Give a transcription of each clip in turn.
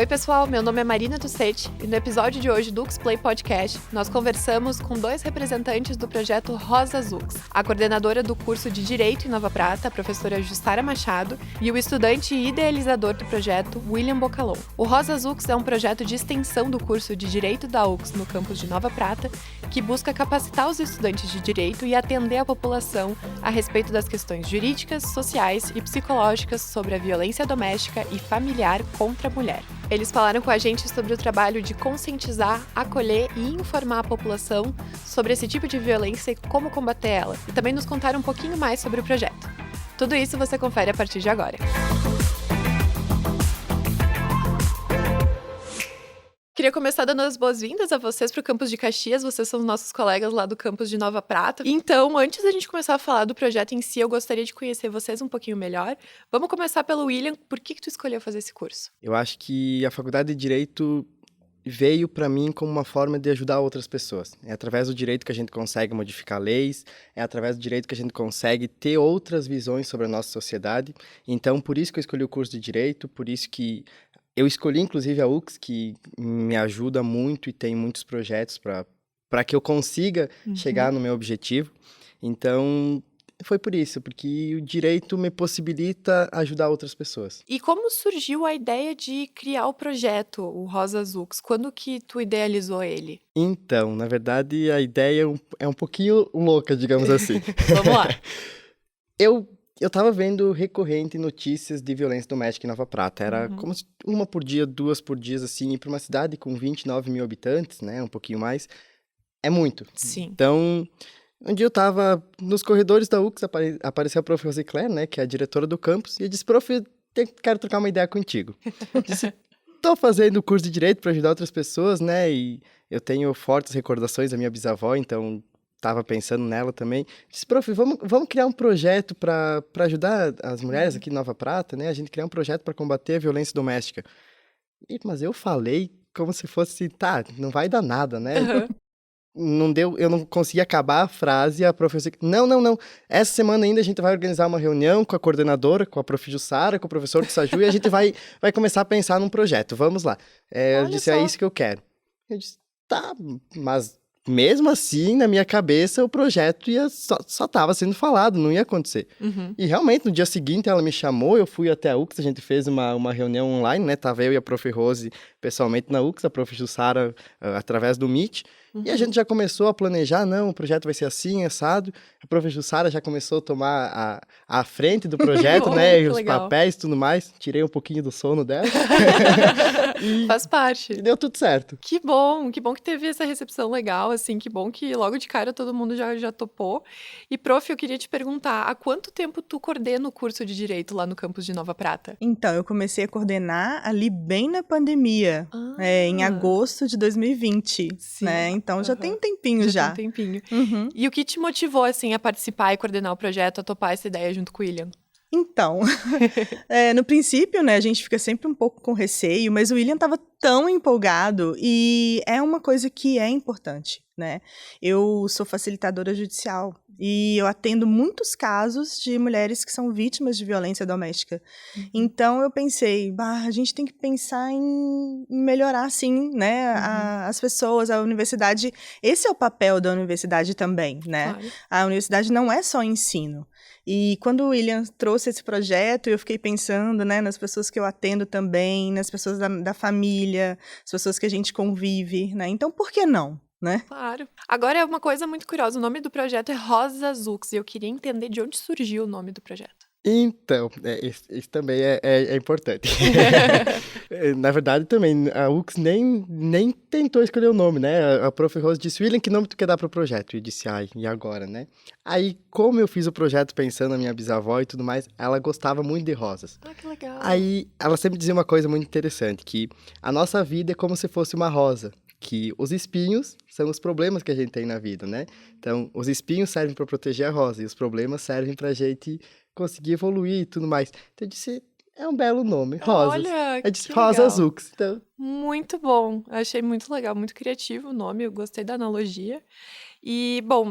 Oi pessoal, meu nome é Marina Tuccetti e no episódio de hoje do UX Play Podcast, nós conversamos com dois representantes do projeto Rosas UX, a coordenadora do curso de Direito em Nova Prata, a professora Jussara Machado, e o estudante e idealizador do projeto, William Bocalon. O Rosas UX é um projeto de extensão do curso de Direito da UX no campus de Nova Prata, que busca capacitar os estudantes de Direito e atender a população a respeito das questões jurídicas, sociais e psicológicas sobre a violência doméstica e familiar contra a mulher. Eles falaram com a gente sobre o trabalho de conscientizar, acolher e informar a população sobre esse tipo de violência e como combater ela. E também nos contaram um pouquinho mais sobre o projeto. Tudo isso você confere a partir de agora. Queria começar dando as boas-vindas a vocês para o campus de Caxias. Vocês são os nossos colegas lá do campus de Nova Prata. Então, antes da gente começar a falar do projeto em si, eu gostaria de conhecer vocês um pouquinho melhor. Vamos começar pelo William. Por que tu escolheu fazer esse curso? Eu acho que a faculdade de Direito veio para mim como uma forma de ajudar outras pessoas. É através do direito que a gente consegue modificar leis, é através do direito que a gente consegue ter outras visões sobre a nossa sociedade. Então, por isso que eu escolhi o curso de Direito, por isso que eu escolhi, inclusive, a UX, que me ajuda muito e tem muitos projetos para que eu consiga chegar no meu objetivo. Então, foi por isso, porque o direito me possibilita ajudar outras pessoas. E como surgiu a ideia de criar o projeto, o Rosas UX? Quando que tu idealizou ele? Então, na verdade, a ideia é um pouquinho louca, digamos assim. Vamos lá. Eu tava vendo recorrente notícias de violência doméstica em Nova Prata. Era como se uma por dia, duas por dia, assim, e para uma cidade com 29 mil habitantes, né, um pouquinho mais, é muito. Sim. Então, um dia eu tava nos corredores da UX, apareceu a prof. Rosicler, né, que é a diretora do campus, e eu disse, prof, quero trocar uma ideia contigo. Disse, tô fazendo curso de Direito para ajudar outras pessoas, né, e eu tenho fortes recordações da minha bisavó, então estava pensando nela também. Disse, prof, vamos criar um projeto para ajudar as mulheres aqui em Nova Prata, né? A gente criar um projeto para combater a violência doméstica. Mas eu falei como se fosse, tá, não vai dar nada, né? Não deu, eu não consegui acabar a frase e a professora... Não. Essa semana ainda a gente vai organizar uma reunião com a coordenadora, com a prof. Jussara, com o professor de Saju, e a gente vai começar a pensar num projeto. Vamos lá. Eu disse, é isso que eu quero. Eu disse, tá, mas... Mesmo assim, na minha cabeça, o projeto só estava sendo falado, não ia acontecer. E realmente, no dia seguinte, ela me chamou, eu fui até a UX, a gente fez uma reunião online, né? Tava eu e a prof. Rose pessoalmente na UX, a prof. Jussara através do Meet. E a gente já começou a planejar, não, o projeto vai ser assim, assado. A prof. Jussara já começou a tomar a frente do projeto, né? E os legal. papéis e tudo mais. Tirei um pouquinho do sono dela. Faz parte. E deu tudo certo. Que bom que teve essa recepção legal, assim, que bom que logo de cara todo mundo já topou. E, prof, eu queria te perguntar, há quanto tempo tu coordena o curso de Direito lá no campus de Nova Prata? Então, eu comecei a coordenar ali bem na pandemia, em agosto de 2020, Sim. né? Então, já tem um tempinho já. Tem um tempinho. E o que te motivou, assim, a participar e coordenar o projeto, a topar essa ideia junto com o William? Então, no princípio, né, a gente fica sempre um pouco com receio, mas o William estava tão empolgado e é uma coisa que é importante, né? Eu sou facilitadora judicial e eu atendo muitos casos de mulheres que são vítimas de violência doméstica. Então, eu pensei, a gente tem que pensar em melhorar, sim, né, as pessoas, a universidade. Esse é o papel da universidade também, né? Claro. A universidade não é só ensino. E quando o William trouxe esse projeto, eu fiquei pensando, né, nas pessoas que eu atendo também, nas pessoas da família, as pessoas que a gente convive, né? Então, por que não, né? Claro. Agora é uma coisa muito curiosa, o nome do projeto é Rosas UX, e eu queria entender de onde surgiu o nome do projeto. Então, isso também é importante. Na verdade, também, a UX nem tentou escolher o nome, né? A prof. Rose disse, William, que nome tu quer dar pro projeto? E eu disse, e agora, né? Aí, como eu fiz o projeto pensando na minha bisavó e tudo mais, ela gostava muito de rosas. Que legal. Aí, ela sempre dizia uma coisa muito interessante, que a nossa vida é como se fosse uma rosa, que os espinhos são os problemas que a gente tem na vida, né? Então, os espinhos servem para proteger a rosa e os problemas servem pra gente conseguir evoluir e tudo mais. Então eu disse, é um belo nome, Rosas. Olha, Eu disse, que Rosas legal. UX. Então... Muito bom, achei muito legal, muito criativo o nome, eu gostei da analogia. E, bom,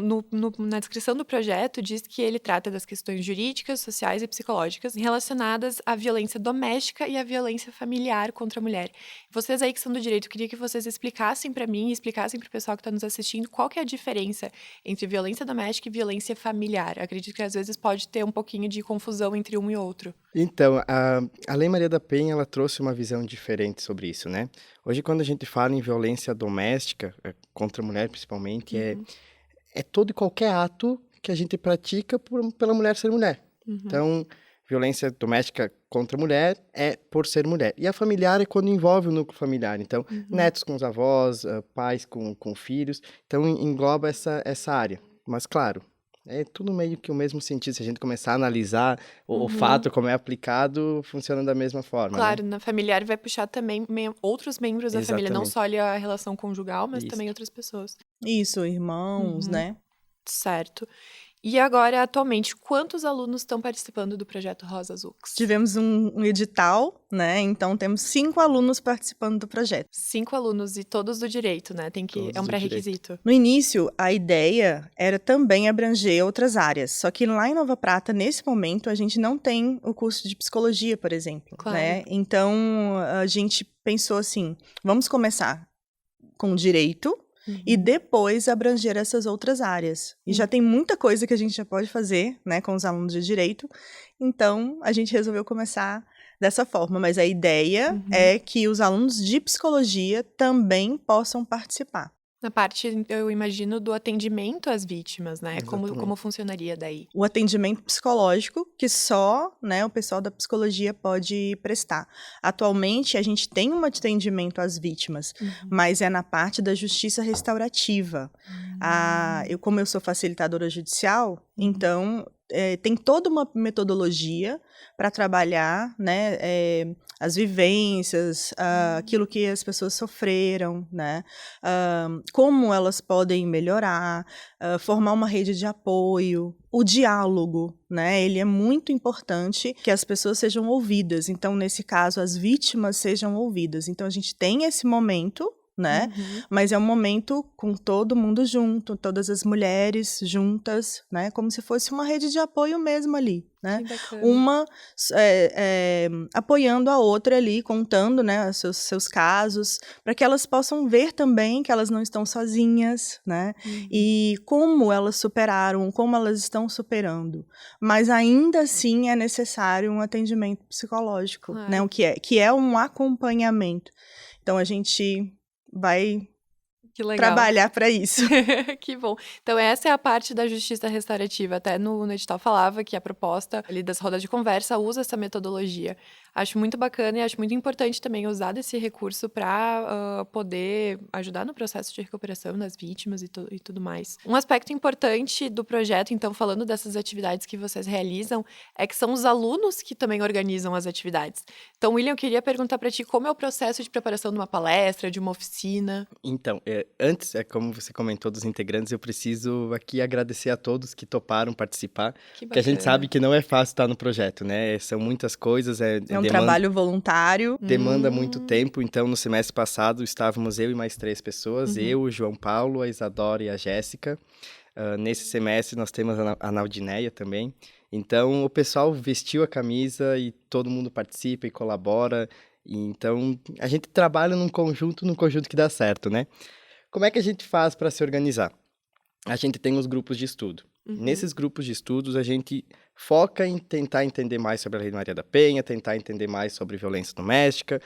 na descrição do projeto diz que ele trata das questões jurídicas, sociais e psicológicas relacionadas à violência doméstica e à violência familiar contra a mulher. Vocês aí que são do direito, eu queria que vocês explicassem para mim e explicassem para o pessoal que está nos assistindo qual que é a diferença entre violência doméstica e violência familiar. Eu acredito que às vezes pode ter um pouquinho de confusão entre um e outro. Então, a Lei Maria da Penha, ela trouxe uma visão diferente sobre isso, né? Hoje, quando a gente fala em violência doméstica, contra a mulher principalmente, é todo e qualquer ato que a gente pratica pela mulher ser mulher. Então, violência doméstica contra a mulher é por ser mulher. E a familiar é quando envolve o núcleo familiar. Então, netos com os avós, pais com filhos. Então, engloba essa área. Mas, claro, é tudo meio que o mesmo sentido. Se a gente começar a analisar o fato, como é aplicado, funciona da mesma forma. Claro, né? na familiar vai puxar também outros membros da família, não Exatamente. só ali a relação conjugal, mas Isso. também outras pessoas. Isso, irmãos, né? Certo. E agora, atualmente, quantos alunos estão participando do projeto Rosa Zux? Tivemos um edital, né? Então temos 5 alunos participando do projeto. 5 alunos e todos do direito, né? Todos É um do pré-requisito. No início, a ideia era também abranger outras áreas. Só que lá em Nova Prata, nesse momento, a gente não tem o curso de psicologia, por exemplo. Claro. Né? Então, a gente pensou assim, vamos começar com direito e depois abranger essas outras áreas. E já tem muita coisa que a gente já pode fazer, né, com os alunos de direito. Então, a gente resolveu começar dessa forma. Mas a ideia é que os alunos de psicologia também possam participar. Na parte, eu imagino, do atendimento às vítimas, né? Exatamente. Como funcionaria daí? O atendimento psicológico, que só, né, o pessoal da psicologia pode prestar. Atualmente, a gente tem um atendimento às vítimas, mas é na parte da justiça restaurativa. Como eu sou facilitadora judicial, então tem toda uma metodologia para trabalhar, né, as vivências, aquilo que as pessoas sofreram, né, como elas podem melhorar, formar uma rede de apoio, o diálogo, né, ele é muito importante que as pessoas sejam ouvidas. Então, nesse caso, as vítimas sejam ouvidas. Então, a gente tem esse momento, né? Mas é um momento com todo mundo junto, todas as mulheres juntas, né? Como se fosse uma rede de apoio mesmo ali, né? Que bacana. Uma apoiando a outra ali, contando, né, seus casos, para que elas possam ver também que elas não estão sozinhas, né? E como elas superaram, como elas estão superando. Mas ainda assim é necessário um atendimento psicológico, Claro. né? Que é um acompanhamento. Então a gente vai Que legal. trabalhar para isso. Que bom. Então, essa é a parte da justiça restaurativa. Até no edital falava que a proposta ali das rodas de conversa usa essa metodologia. Acho muito bacana e acho muito importante também usar desse recurso para poder ajudar no processo de recuperação das vítimas e tudo mais. Um aspecto importante do projeto, então, falando dessas atividades que vocês realizam, é que são os alunos que também organizam as atividades. Então, William, eu queria perguntar para ti como é o processo de preparação de uma palestra, de uma oficina. Então, antes, como você comentou dos integrantes, eu preciso aqui agradecer a todos que toparam participar, Que porque a gente bacana. sabe que não é fácil estar no projeto, né? São muitas coisas, É um trabalho voluntário. demanda muito tempo. Então, no semestre passado, estávamos eu e mais 3 pessoas, eu, o João Paulo, a Isadora e a Jéssica. Nesse semestre, nós temos a Naudineia também. Então, o pessoal vestiu a camisa e todo mundo participa e colabora. Então, a gente trabalha num conjunto que dá certo, né? Como é que a gente faz para se organizar? A gente tem os grupos de estudo. Nesses grupos de estudos, a gente foca em tentar entender mais sobre a Lei Maria da Penha, tentar entender mais sobre violência doméstica,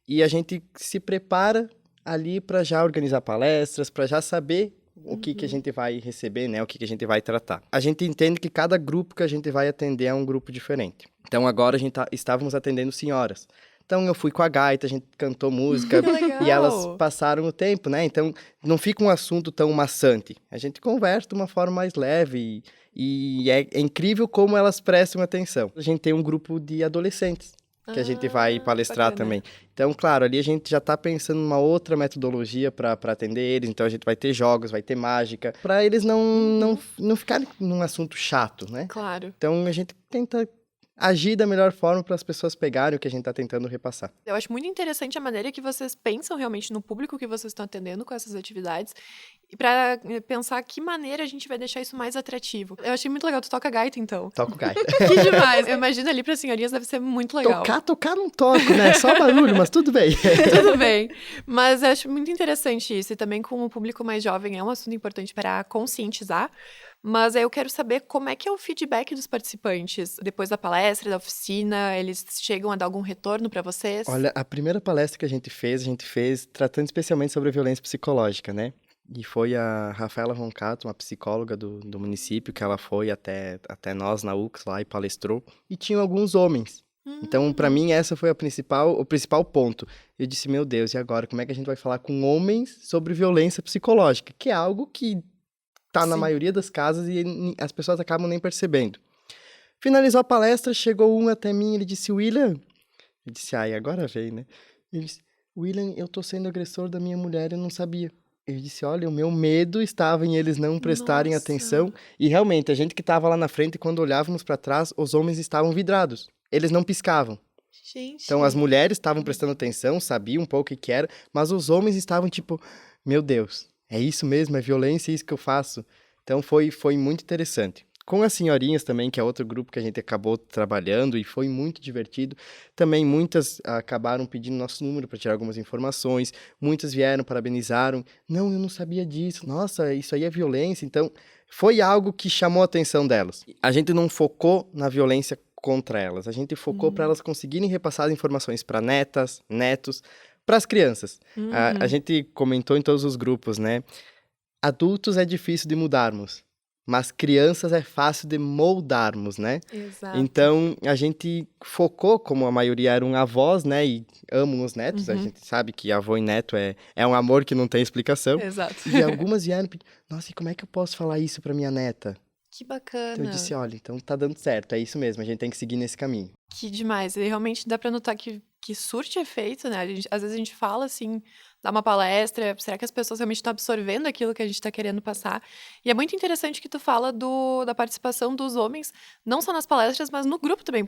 e a gente se prepara ali para já organizar palestras, para já saber o que a gente vai receber, né? O que a gente vai tratar. A gente entende que cada grupo que a gente vai atender é um grupo diferente. Então, agora estávamos atendendo senhoras. Então, eu fui com a gaita, a gente cantou música Que legal. e elas passaram o tempo, né? Então, não fica um assunto tão maçante. A gente conversa de uma forma mais leve e é incrível como elas prestam atenção. A gente tem um grupo de adolescentes que a gente vai palestrar bacana. também. Então, claro, ali a gente já está pensando numa outra metodologia para atender eles. Então, a gente vai ter jogos, vai ter mágica, para eles não ficarem num assunto chato, né? Claro. Então, a gente tenta agir da melhor forma para as pessoas pegarem o que a gente está tentando repassar. Eu acho muito interessante a maneira que vocês pensam realmente no público que vocês estão atendendo com essas atividades. e pra pensar que maneira a gente vai deixar isso mais atrativo. Eu achei muito legal. Tu toca gaita, então. Toco gaita. Que demais. Eu imagino ali pras senhorinhas deve ser muito legal. Tocar não toco, né? Só barulho, mas tudo bem. Tudo bem. Mas eu acho muito interessante isso. E também com o público mais jovem é um assunto importante para conscientizar. Mas aí eu quero saber como é que é o feedback dos participantes. Depois da palestra, da oficina, eles chegam a dar algum retorno para vocês? Olha, a primeira palestra que a gente fez tratando especialmente sobre a violência psicológica, né? E foi a Rafaela Roncato, uma psicóloga do município, que ela foi até nós na UX lá e palestrou. E tinham alguns homens. Então, para mim, essa foi o principal ponto. Eu disse, meu Deus, e agora? Como é que a gente vai falar com homens sobre violência psicológica? Que é algo que tá na maioria das casas e as pessoas acabam nem percebendo. Finalizou a palestra, chegou um até mim, ele disse, William... Eu disse, ai, agora veio, né? Ele disse, William, eu tô sendo agressor da minha mulher, eu não sabia. Eu disse, olha, o meu medo estava em eles não prestarem atenção. E realmente, a gente que estava lá na frente, quando olhávamos para trás, os homens estavam vidrados. Eles não piscavam. Gente. Então, as mulheres estavam prestando atenção, sabiam um pouco o que era, mas os homens estavam tipo, meu Deus, é isso mesmo, é violência, é isso que eu faço. Então, foi muito interessante. Com as senhorinhas também, que é outro grupo que a gente acabou trabalhando e foi muito divertido. Também muitas acabaram pedindo nosso número para tirar algumas informações. Muitas vieram, parabenizaram. Não, eu não sabia disso. Nossa, isso aí é violência. Então, foi algo que chamou a atenção delas. A gente não focou na violência contra elas. A gente focou para elas conseguirem repassar as informações para netas, netos, para as crianças. A gente comentou em todos os grupos, né? Adultos é difícil de mudarmos. Mas crianças é fácil de moldarmos, né? Exato. Então, a gente focou, como a maioria eram avós, né? E amam os netos. A gente sabe que avô e neto é um amor que não tem explicação. Exato. E algumas vieram pedir, nossa, e como é que eu posso falar isso pra minha neta? Que bacana. Então, eu disse, olha, então tá dando certo. É isso mesmo, a gente tem que seguir nesse caminho. Que demais. E realmente dá pra notar que surte efeito, né? Às vezes a gente fala assim, dá uma palestra, será que as pessoas realmente estão absorvendo aquilo que a gente está querendo passar? E é muito interessante que tu fala da participação dos homens, não só nas palestras, mas no grupo também.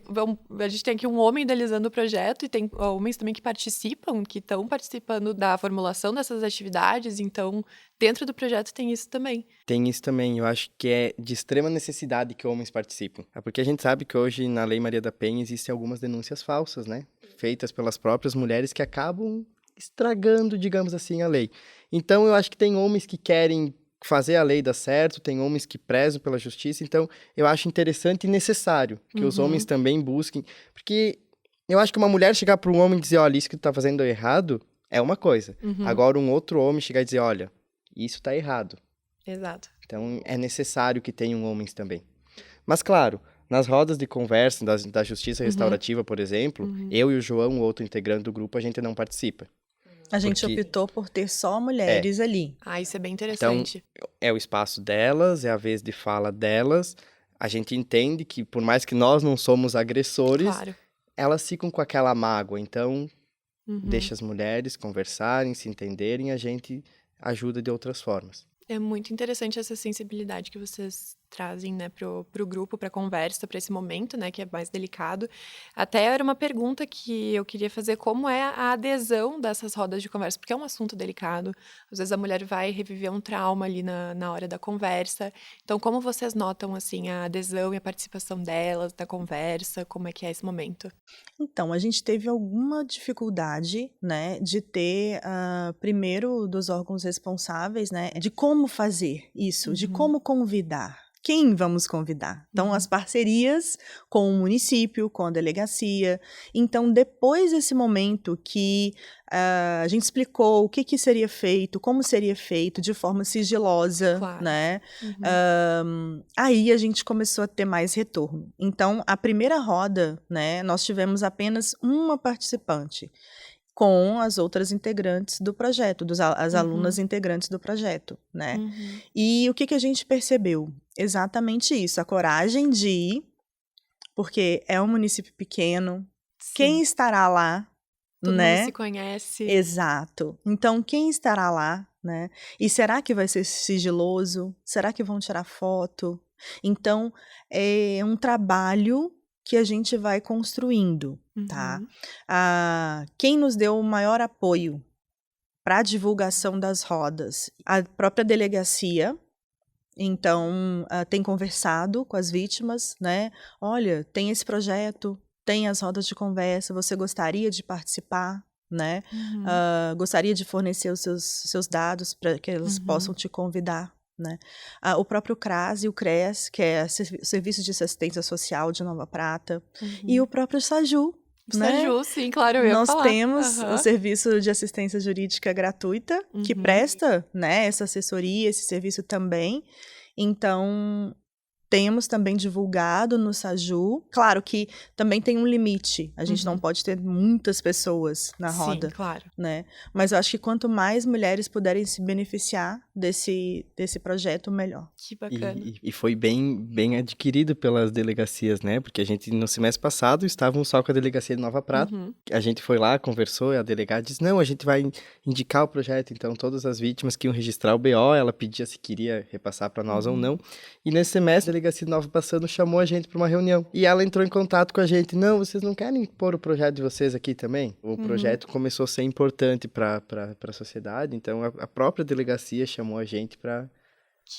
A gente tem aqui um homem idealizando o projeto e tem homens também que participam, que estão participando da formulação dessas atividades, então dentro do projeto tem isso também. Tem isso também, eu acho que é de extrema necessidade que homens participem. É porque a gente sabe que hoje na Lei Maria da Penha existem algumas denúncias falsas, né? Feitas pelas próprias mulheres que acabam estragando, digamos assim, a lei. Então, eu acho que tem homens que querem fazer a lei dar certo, tem homens que prezam pela justiça, então eu acho interessante e necessário que os homens também busquem, porque eu acho que uma mulher chegar para um homem e dizer, olha, isso que tu tá fazendo é errado, é uma coisa. Agora, um outro homem chegar e dizer, olha, isso tá errado. Exato. Então, é necessário que tenham homens também. Mas, claro, nas rodas de conversa da Justiça Restaurativa, por exemplo, eu e o João, outro integrante do grupo, a gente não participa. A gente optou por ter só mulheres ali. Ah, isso é bem interessante. Então, é o espaço delas, é a vez de fala delas. A gente entende que, por mais que nós não somos agressores, Claro. elas ficam com aquela mágoa. Então, deixa as mulheres conversarem, se entenderem, a gente ajuda de outras formas. É muito interessante essa sensibilidade que vocês trazem, né, pro grupo, pra conversa, pra esse momento, né, que é mais delicado. Até era uma pergunta que eu queria fazer, como é a adesão dessas rodas de conversa, porque é um assunto delicado. Às vezes a mulher vai reviver um trauma ali na hora da conversa. Então, como vocês notam, assim, a adesão e a participação delas, da conversa, como é que é esse momento? Então, a gente teve alguma dificuldade, né, de ter, primeiro, dos órgãos responsáveis, né, de como fazer isso, de como convidar. Quem vamos convidar? Então, as parcerias com o município, com a delegacia. Então, depois desse momento que a gente explicou o que seria feito, como seria feito, de forma sigilosa, Claro. né? Aí a gente começou a ter mais retorno. Então, a primeira roda, né, nós tivemos apenas uma participante com as outras integrantes do projeto, as alunas integrantes do projeto, né? E o que a gente percebeu? Exatamente isso, a coragem de ir, porque é um município pequeno, quem estará lá, Todo né? mundo se conhece. Exato. Então, quem estará lá, né? E será que vai ser sigiloso? Será que vão tirar foto? Então, é um trabalho que a gente vai construindo, tá? Quem nos deu o maior apoio para a divulgação das rodas. A própria delegacia, então, tem conversado com as vítimas, né? Olha, tem esse projeto, tem as rodas de conversa, você gostaria de participar, né? Gostaria de fornecer os seus dados para que elas possam te convidar, né? O próprio CRAS e o CRES, que é o Serviço de Assistência Social de Nova Prata, e o próprio SAJU. O SAJU, sim, claro, eu ia Nós falar. temos o Serviço de Assistência Jurídica Gratuita, que presta, né, essa assessoria, esse serviço também. Então, temos também divulgado no SAJU. Claro que também tem um limite. A gente não pode ter muitas pessoas na roda. Sim, claro. Né? Mas eu acho que quanto mais mulheres puderem se beneficiar desse projeto, melhor. Que bacana. E foi bem adquirido pelas delegacias, né? Porque a gente, no semestre passado, estávamos só com a delegacia de Nova Prata. A gente foi lá, conversou, e a delegada disse, não, a gente vai indicar o projeto. Então, todas as vítimas que iam registrar o BO, ela pedia se queria repassar para nós ou não. E nesse semestre, a delegacia de Nova Passando chamou a gente para uma reunião. E ela entrou em contato com a gente. Não, vocês não querem pôr o projeto de vocês aqui também? O projeto começou a ser importante para a sociedade. Então, a própria delegacia chamou a gente para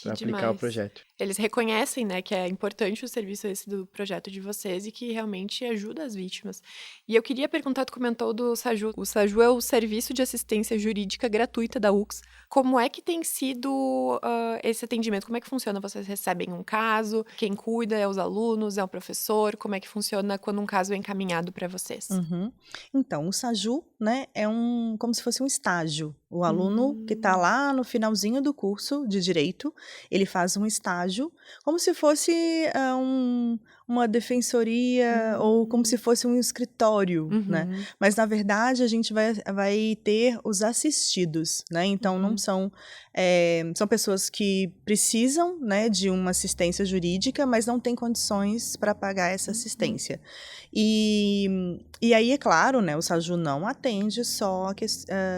aplicar o projeto. Eles reconhecem, né, que é importante o serviço esse do projeto de vocês e que realmente ajuda as vítimas. E eu queria perguntar, tu comentou do SAJU. O SAJU é o Serviço de Assistência Jurídica Gratuita da UX. Como é que tem sido esse atendimento? Como é que funciona? Vocês recebem um caso? Quem cuida é os alunos? É o professor? Como é que funciona quando um caso é encaminhado para vocês? Então, o SAJU, né, é como se fosse um estágio. O aluno que está lá no finalzinho do curso de Direito, ele faz um estágio como se fosse uma defensoria ou como se fosse um escritório, né? Mas, na verdade, a gente vai ter os assistidos, né? Então, não são pessoas que precisam, né, de uma assistência jurídica, mas não têm condições para pagar essa assistência. E aí, é claro, né, o SAJU não atende só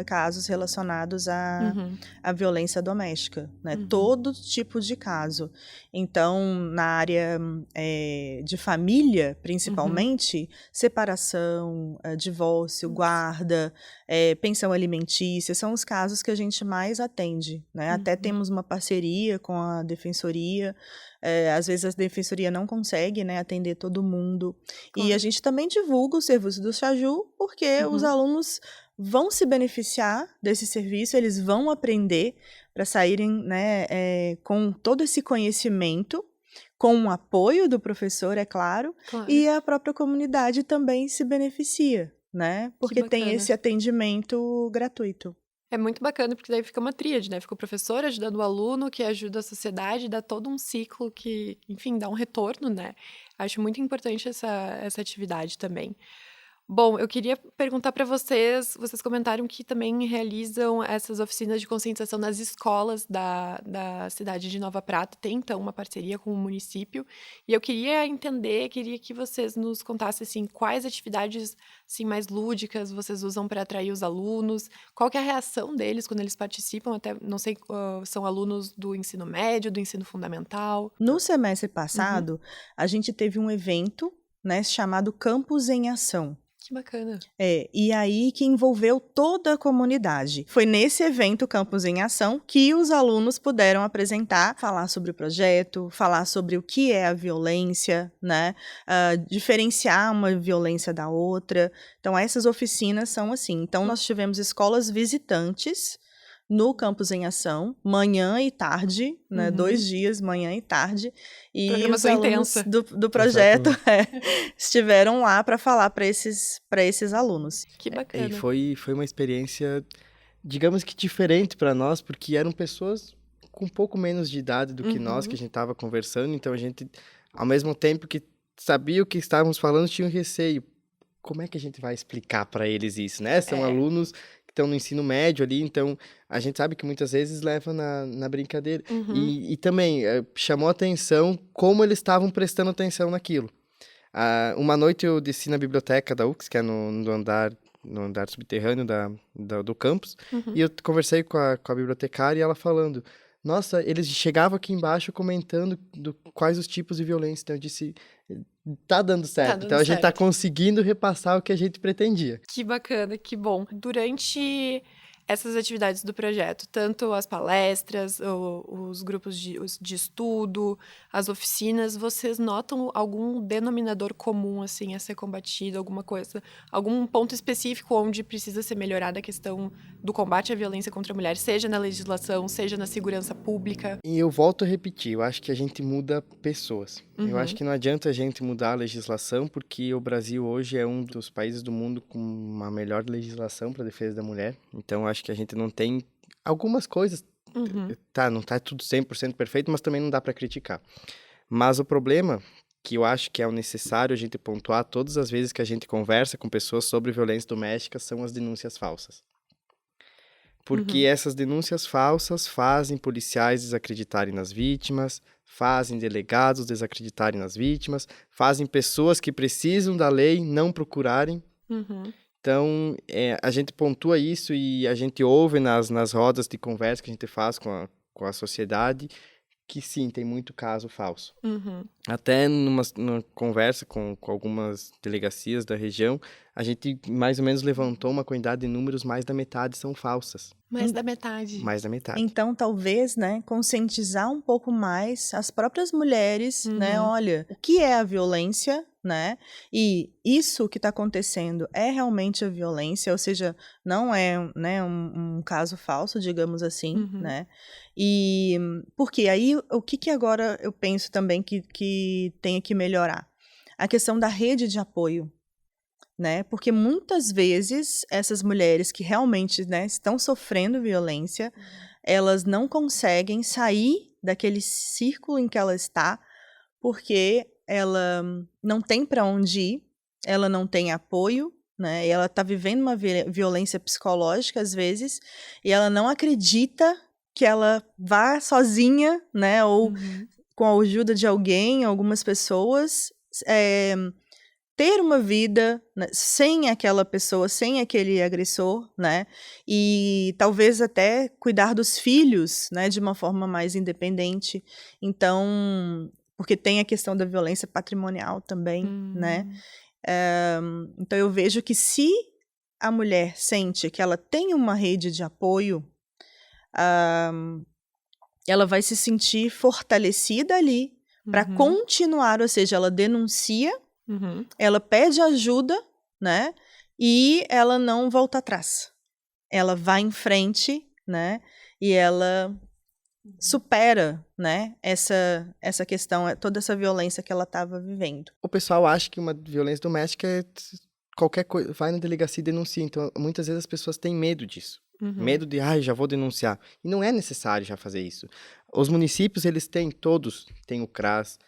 casos relacionados à violência doméstica, né? Todo tipo de caso. Então, na área de família, principalmente, separação, divórcio, guarda, pensão alimentícia, são os casos que a gente mais atende, né? Até temos uma parceria com a defensoria. Às vezes a defensoria não consegue, né, atender todo mundo. Claro. E a gente também divulga o serviço do SAJU, porque os alunos vão se beneficiar desse serviço, eles vão aprender para saírem, né, com todo esse conhecimento, com o apoio do professor, é claro, e a própria comunidade também se beneficia, né, porque tem esse atendimento gratuito. É muito bacana, porque daí fica uma tríade, né? Fica o professor ajudando o aluno, que ajuda a sociedade, dá todo um ciclo que, enfim, dá um retorno, né? Acho muito importante essa atividade também. Bom, eu queria perguntar para vocês comentaram que também realizam essas oficinas de conscientização nas escolas da cidade de Nova Prata, tem então uma parceria com o município, e eu queria que vocês nos contassem, assim, quais atividades, assim, mais lúdicas vocês usam para atrair os alunos, qual que é a reação deles quando eles participam, até, não sei, são alunos do ensino médio, do ensino fundamental? No semestre passado, a gente teve um evento, né, chamado Campus em Ação. Que bacana. E aí que envolveu toda a comunidade. Foi nesse evento Campus em Ação que os alunos puderam apresentar, falar sobre o projeto, falar sobre o que é a violência, né? Diferenciar uma violência da outra. Então, essas oficinas são assim. Então, nós tivemos escolas visitantes no Campus em Ação, manhã e tarde, né? 2 dias, manhã e tarde. E os alunos do projeto estiveram lá para falar para esses alunos. Que bacana. E foi uma experiência, digamos que diferente para nós, porque eram pessoas com um pouco menos de idade do que nós, que a gente estava conversando. Então, a gente, ao mesmo tempo que sabia o que estávamos falando, tinha um receio. Como é que a gente vai explicar para eles isso, né? São alunos estão no ensino médio ali, então a gente sabe que muitas vezes leva na brincadeira. E também chamou atenção como eles estavam prestando atenção naquilo. Uma noite eu desci na biblioteca da UX, que é no andar subterrâneo do campus, e eu conversei com a bibliotecária e ela falando, nossa, eles chegavam aqui embaixo comentando quais os tipos de violência. Então eu disse, tá dando certo. Então a gente tá conseguindo repassar o que a gente pretendia. Que bacana, que bom. Durante essas atividades do projeto, tanto as palestras, os grupos de estudo, as oficinas, vocês notam algum denominador comum, assim, a ser combatido, alguma coisa, algum ponto específico onde precisa ser melhorada a questão do combate à violência contra a mulher, seja na legislação, seja na segurança pública? E eu volto a repetir, eu acho que a gente muda pessoas. Eu acho Uhum. que não adianta a gente mudar a legislação, porque o Brasil hoje é um dos países do mundo com uma melhor legislação para a defesa da mulher. Então, eu acho que a gente não tem algumas coisas, Uhum. não tá tudo 100% perfeito, mas também não dá para criticar. Mas o problema que eu acho que é o necessário a gente pontuar todas as vezes que a gente conversa com pessoas sobre violência doméstica são as denúncias falsas. Porque essas denúncias falsas fazem policiais desacreditarem nas vítimas, fazem delegados desacreditarem nas vítimas, fazem pessoas que precisam da lei não procurarem. Uhum. Então, a gente pontua isso e a gente ouve nas rodas de conversa que a gente faz com a sociedade que sim, tem muito caso falso. Uhum. Até numa conversa com algumas delegacias da região, a gente mais ou menos levantou uma quantidade de números, mais da metade são falsas. Mais da metade. Mais da metade. Então, talvez, né, conscientizar um pouco mais as próprias mulheres, né, olha, o que é a violência, né, e isso que está acontecendo é realmente a violência, ou seja, não é, né, um caso falso, digamos assim, né, e porque aí, o que agora eu penso também que tem que melhorar? A questão da rede de apoio. Né? Porque muitas vezes essas mulheres que realmente, né, estão sofrendo violência, elas não conseguem sair daquele círculo em que ela está, porque ela não tem para onde ir, ela não tem apoio, né? E ela está vivendo uma violência psicológica às vezes, e ela não acredita que ela vá sozinha, né? Ou com a ajuda de alguém, algumas pessoas, ter uma vida, né, sem aquela pessoa, sem aquele agressor, né? E talvez até cuidar dos filhos, né, de uma forma mais independente. Então, porque tem a questão da violência patrimonial também, né? Então eu vejo que se a mulher sente que ela tem uma rede de apoio, ela vai se sentir fortalecida ali para continuar, ou seja, ela denuncia, ela pede ajuda, né? E ela não volta atrás. Ela vai em frente, né? E ela supera, né? Essa questão, toda essa violência que ela estava vivendo. O pessoal acha que uma violência doméstica é qualquer coisa, vai na delegacia e denuncia. Então, muitas vezes as pessoas têm medo disso. Medo de, já vou denunciar. E não é necessário já fazer isso. Os municípios, eles têm, todos têm o CRAS.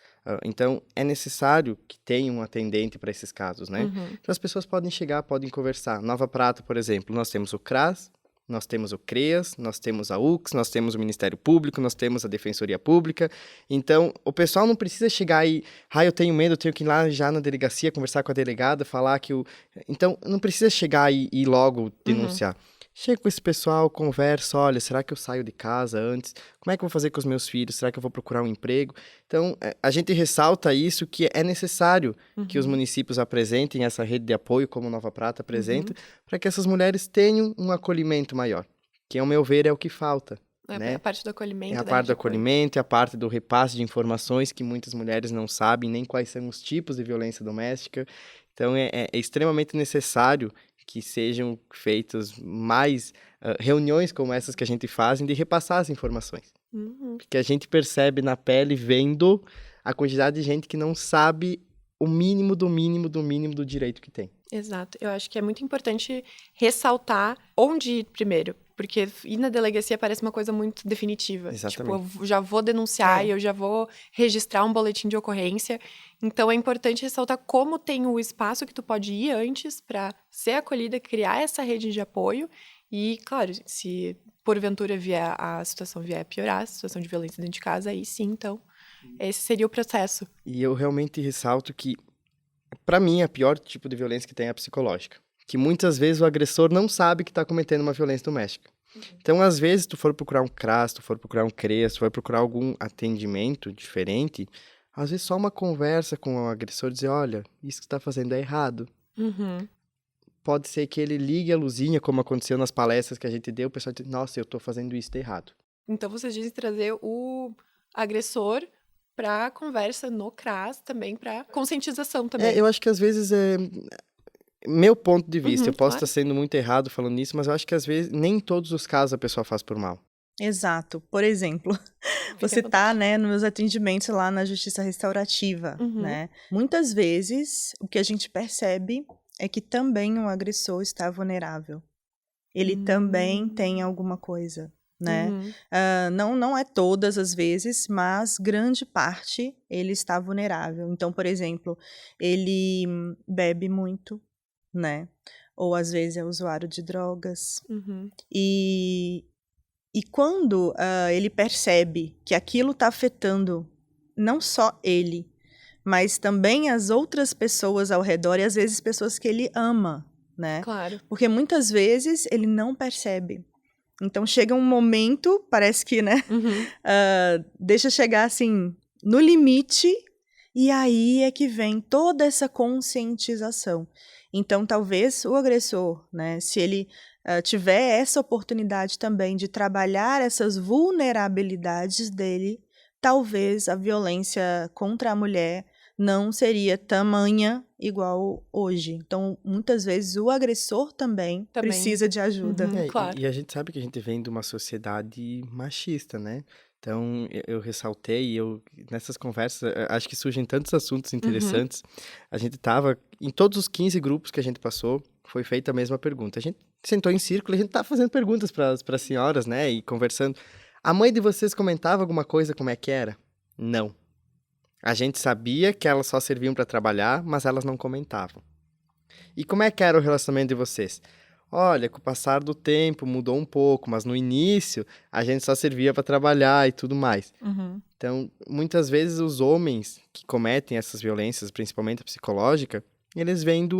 Então, é necessário que tenha um atendente para esses casos, né? Então, as pessoas podem chegar, podem conversar. Nova Prata, por exemplo, nós temos o CRAS, nós temos o CREAS, nós temos a UX, nós temos o Ministério Público, nós temos a Defensoria Pública. Então, o pessoal não precisa chegar e, eu tenho medo, eu tenho que ir lá já na delegacia, conversar com a delegada, falar que o... Então, não precisa chegar e logo denunciar. Chega com esse pessoal, conversa, olha, será que eu saio de casa antes? Como é que eu vou fazer com os meus filhos? Será que eu vou procurar um emprego? Então, a gente ressalta isso, que é necessário que os municípios apresentem essa rede de apoio, como Nova Prata apresenta, para que essas mulheres tenham um acolhimento maior, que, ao meu ver, é o que falta. Né? A parte do acolhimento. É a parte do acolhimento, é a parte do repasse de informações que muitas mulheres não sabem, nem quais são os tipos de violência doméstica. Então, é extremamente necessário que sejam feitas mais reuniões como essas que a gente faz, de repassar as informações. Porque a gente percebe na pele, vendo a quantidade de gente que não sabe o mínimo do mínimo do mínimo do direito que tem. Exato. Eu acho que é muito importante ressaltar onde ir primeiro. Porque ir na delegacia parece uma coisa muito definitiva. Exatamente. Tipo, eu já vou denunciar e eu já vou registrar um boletim de ocorrência. Então, é importante ressaltar como tem o espaço que tu pode ir antes para ser acolhida, criar essa rede de apoio. E, claro, se porventura a situação vier a piorar, a situação de violência dentro de casa, aí sim, então, esse seria o processo. E eu realmente ressalto que, para mim, a pior tipo de violência que tem é a psicológica. Que muitas vezes o agressor não sabe que está cometendo uma violência doméstica. Então, às vezes, tu for procurar um CRAS, tu for procurar um CREAS, tu for procurar algum atendimento diferente, às vezes só uma conversa com o agressor dizer, olha, isso que você está fazendo é errado. pode ser que ele ligue a luzinha, como aconteceu nas palestras que a gente deu, o pessoal diz, nossa, eu tô fazendo isso de errado. Então, vocês dizem trazer o agressor para conversa no CRAS, também para conscientização também. Eu acho que às vezes meu ponto de vista, eu posso claro. estar sendo muito errado falando isso, mas eu acho que às vezes, nem em todos os casos a pessoa faz por mal. Exato. Por exemplo, você tá, né, nos meus atendimentos lá na Justiça Restaurativa, né? Muitas vezes, o que a gente percebe é que também o agressor está vulnerável. Ele também tem alguma coisa, né? Não é todas as vezes, mas grande parte ele está vulnerável. Então, por exemplo, ele bebe muito, né? Ou às vezes é usuário de drogas. E quando ele percebe que aquilo está afetando não só ele, mas também as outras pessoas ao redor e às vezes pessoas que ele ama, né? Claro. Porque muitas vezes ele não percebe. Então chega um momento, parece que, né? Deixa chegar assim, no limite, e aí é que vem toda essa conscientização. Então talvez o agressor, né? Se ele tiver essa oportunidade também de trabalhar essas vulnerabilidades dele, talvez a violência contra a mulher não seria tamanha igual hoje. Então, muitas vezes, o agressor também precisa de ajuda. Claro. E a gente sabe que a gente vem de uma sociedade machista, né? Então, eu ressaltei, nessas conversas, acho que surgem tantos assuntos interessantes. A gente estava, em todos os 15 grupos que a gente passou, foi feita a mesma pergunta. A gente sentou em círculo e a gente estava fazendo perguntas para as senhoras, né? E conversando. A mãe de vocês comentava alguma coisa, como é que era? Não. A gente sabia que elas só serviam para trabalhar, mas elas não comentavam. E como é que era o relacionamento de vocês? Olha, com o passar do tempo mudou um pouco, mas no início a gente só servia para trabalhar e tudo mais. Então, muitas vezes os homens que cometem essas violências, principalmente a psicológica, eles vêm de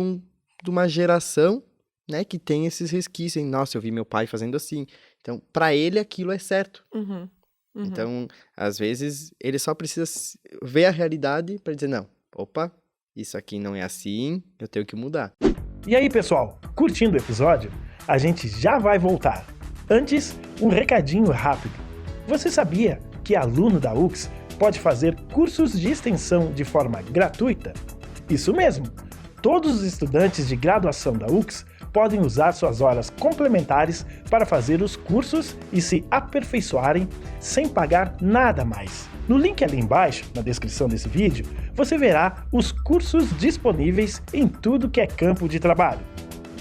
uma geração, né, que tem esses resquícios. Nossa, eu vi meu pai fazendo assim. Então, para ele aquilo é certo. Então, às vezes, ele só precisa ver a realidade para dizer, não, opa, isso aqui não é assim, eu tenho que mudar. E aí, pessoal, curtindo o episódio? A gente já vai voltar. Antes, um recadinho rápido. Você sabia que aluno da UX pode fazer cursos de extensão de forma gratuita? Isso mesmo! Todos os estudantes de graduação da UX podem usar suas horas complementares para fazer os cursos e se aperfeiçoarem sem pagar nada mais. No link ali embaixo, na descrição desse vídeo, você verá os cursos disponíveis em tudo que é campo de trabalho.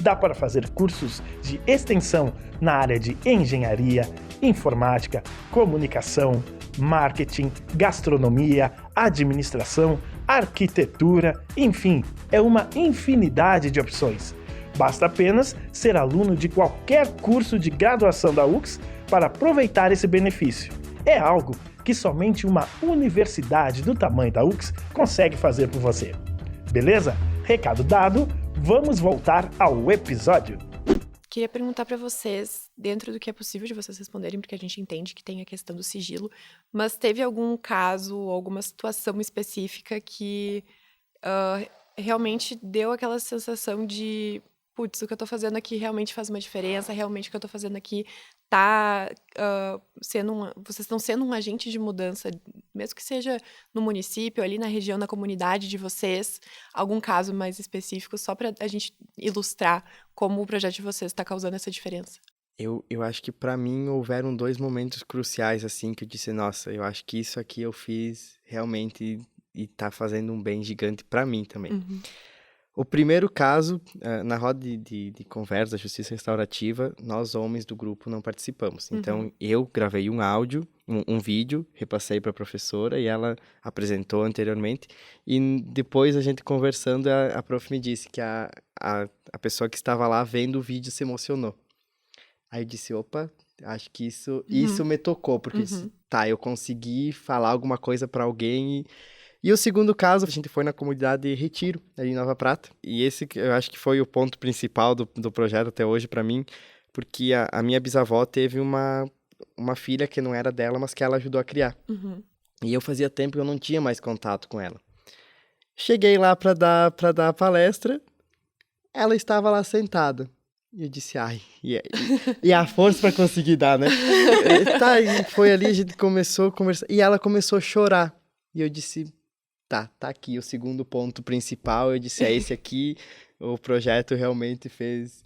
Dá para fazer cursos de extensão na área de engenharia, informática, comunicação, marketing, gastronomia, administração, arquitetura, enfim, é uma infinidade de opções. Basta apenas ser aluno de qualquer curso de graduação da UX para aproveitar esse benefício. É algo que somente uma universidade do tamanho da UX consegue fazer por você. Beleza? Recado dado, vamos voltar ao episódio. Queria perguntar para vocês, dentro do que é possível de vocês responderem, porque a gente entende que tem a questão do sigilo, mas teve algum caso, alguma situação específica que realmente deu aquela sensação de, putz, o que eu tô fazendo aqui realmente faz uma diferença, realmente o que eu tô fazendo aqui tá vocês estão sendo um agente de mudança, mesmo que seja no município, ali na região, na comunidade de vocês, algum caso mais específico, só para a gente ilustrar como o projeto de vocês está causando essa diferença? Eu acho que para mim houveram 2 momentos cruciais, assim, que eu disse, nossa, eu acho que isso aqui eu fiz realmente e tá fazendo um bem gigante para mim também. O primeiro caso, na roda de conversa da Justiça Restaurativa, nós homens do grupo não participamos. Então, eu gravei um áudio, um vídeo, repassei para a professora e ela apresentou anteriormente. E depois, a gente conversando, a prof me disse que a pessoa que estava lá vendo o vídeo se emocionou. Aí eu disse, opa, acho que isso me tocou, porque eu consegui falar alguma coisa para alguém E o segundo caso, a gente foi na comunidade Retiro, ali em Nova Prata. E esse, eu acho que foi o ponto principal do projeto até hoje para mim, porque a minha bisavó teve uma filha que não era dela, mas que ela ajudou a criar. Uhum. E eu fazia tempo que eu não tinha mais contato com ela. Cheguei lá para dar a palestra, ela estava lá sentada. E eu disse, ai, e a força pra conseguir dar, né? Tá, e foi ali, a gente começou a conversar, e ela começou a chorar. E eu disse, tá aqui o segundo ponto principal. Eu disse, é esse aqui, o projeto realmente fez,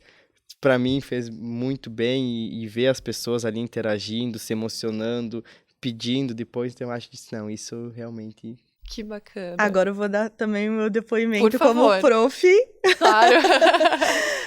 pra mim, fez muito bem, e ver as pessoas ali interagindo, se emocionando, pedindo depois, então eu acho que não, isso realmente... Que bacana. Agora eu vou dar também o meu depoimento Por favor. como prof. Claro.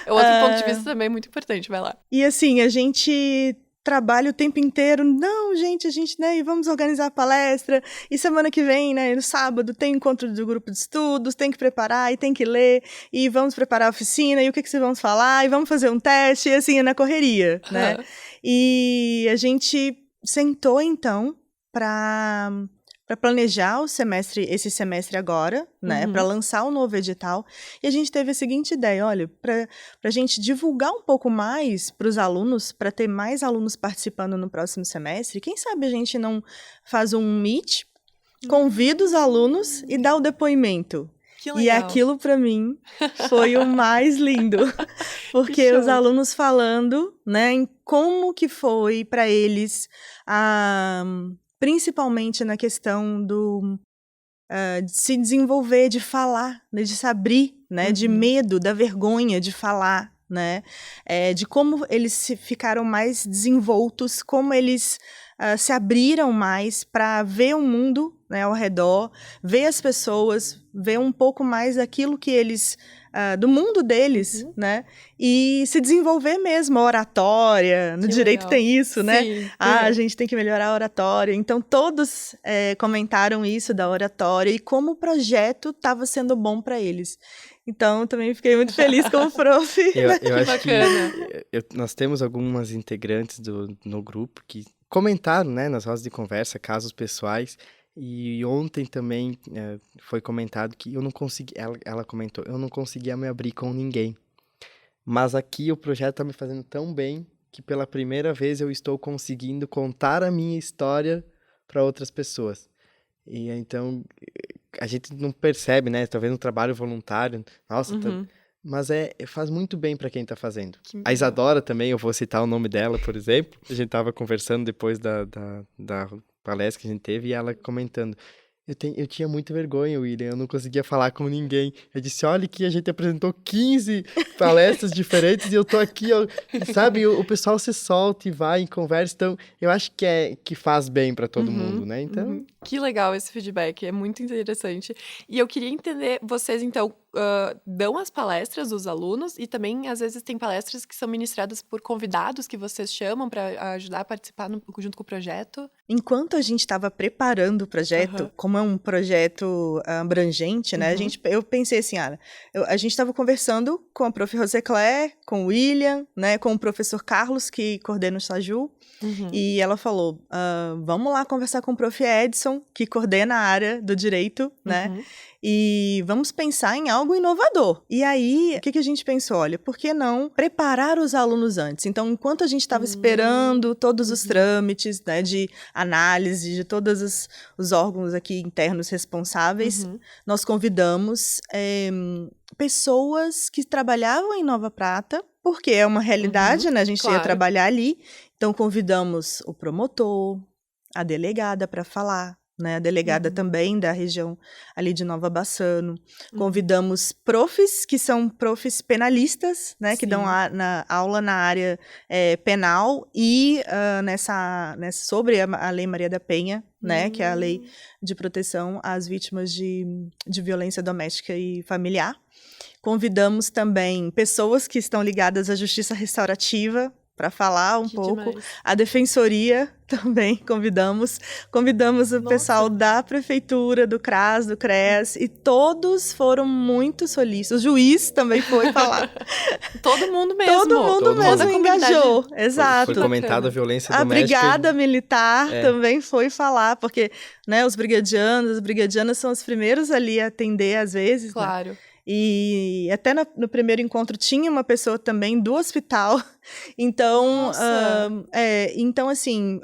Outro ponto de vista também muito importante, vai lá. E assim, a gente trabalha o tempo inteiro, não, gente, né, e vamos organizar a palestra, e semana que vem, né, no sábado, tem encontro do grupo de estudos, tem que preparar, e tem que ler, e vamos preparar a oficina, e o que vocês vão falar, e vamos fazer um teste, e assim, é na correria, né? E a gente sentou, então, para planejar esse semestre agora, né, para lançar o novo edital, e a gente teve a seguinte ideia, olha, para a gente divulgar um pouco mais para os alunos, para ter mais alunos participando no próximo semestre, quem sabe a gente não faz um meet, convida os alunos e dá o depoimento. Que legal. E aquilo, para mim, foi o mais lindo, porque os alunos falando, né, em como que foi para eles principalmente na questão de se desenvolver, de falar, né, de se abrir, né, de medo, da vergonha de falar, né, de como eles ficaram mais desenvoltos, como eles se abriram mais para ver o mundo, né, ao redor, ver as pessoas, ver um pouco mais daquilo que eles... do mundo deles, né? E se desenvolver mesmo, a oratória. No direito legal. Tem isso, né? Sim, a gente tem que melhorar a oratória. Então, todos comentaram isso da oratória e como o projeto estava sendo bom para eles. Então, também fiquei muito feliz como prof. Eu acho que nós temos algumas integrantes no grupo que comentaram, né, nas rodas de conversa, casos pessoais. E ontem também foi comentado que eu não consegui, ela comentou, eu não conseguia me abrir com ninguém. Mas aqui o projeto está me fazendo tão bem que pela primeira vez eu estou conseguindo contar a minha história para outras pessoas. E então a gente não percebe, né? Talvez um trabalho voluntário, nossa, mas faz muito bem para quem está fazendo. A Isadora também, eu vou citar o nome dela, por exemplo. A gente estava conversando depois da palestra que a gente teve, e ela comentando, eu tinha muita vergonha, William, eu não conseguia falar com ninguém. Eu disse, olha que a gente apresentou 15 palestras diferentes e eu tô aqui, sabe, o pessoal se solta e vai em conversa, então eu acho que faz bem para todo mundo, né? Então... Que legal esse feedback, é muito interessante. E eu queria entender, vocês então dão as palestras dos alunos e também às vezes tem palestras que são ministradas por convidados que vocês chamam para ajudar a participar junto com o projeto? Enquanto a gente estava preparando o projeto, como é um projeto abrangente, né, eu pensei assim, a gente estava conversando com a prof. Roseclair, com o William, né, com o professor Carlos, que coordena o SAJU, e ela falou, vamos lá conversar com o prof. Edson, que coordena a área do direito, né, e vamos pensar em algo inovador. E aí, o que a gente pensou? Olha, por que não preparar os alunos antes? Então, enquanto a gente estava esperando todos os trâmites, né, de análise de todos os órgãos aqui internos responsáveis, nós convidamos pessoas que trabalhavam em Nova Prata, porque é uma realidade, né? A gente ia trabalhar ali. Então, convidamos o promotor, a delegada para falar, né, a delegada também da região ali de Nova Bassano. Convidamos profs, que são profs penalistas, né, que dão aula na área penal e sobre a Lei Maria da Penha, né, que é a lei de proteção às vítimas de violência doméstica e familiar. Convidamos também pessoas que estão ligadas à justiça restaurativa, para falar um pouco. Demais. A defensoria também convidamos o pessoal da prefeitura, do CRAS, do CREAS, e todos foram muito solícitos. O juiz também foi falar. Todo mundo mesmo. Todo mundo mesmo engajou. Exato. Foi comentado a violência doméstica. A brigada militar também foi falar, porque, né, os brigadianos, as brigadianas são os primeiros ali a atender às vezes. Claro. Né? E até no primeiro encontro tinha uma pessoa também do hospital. Então, então assim,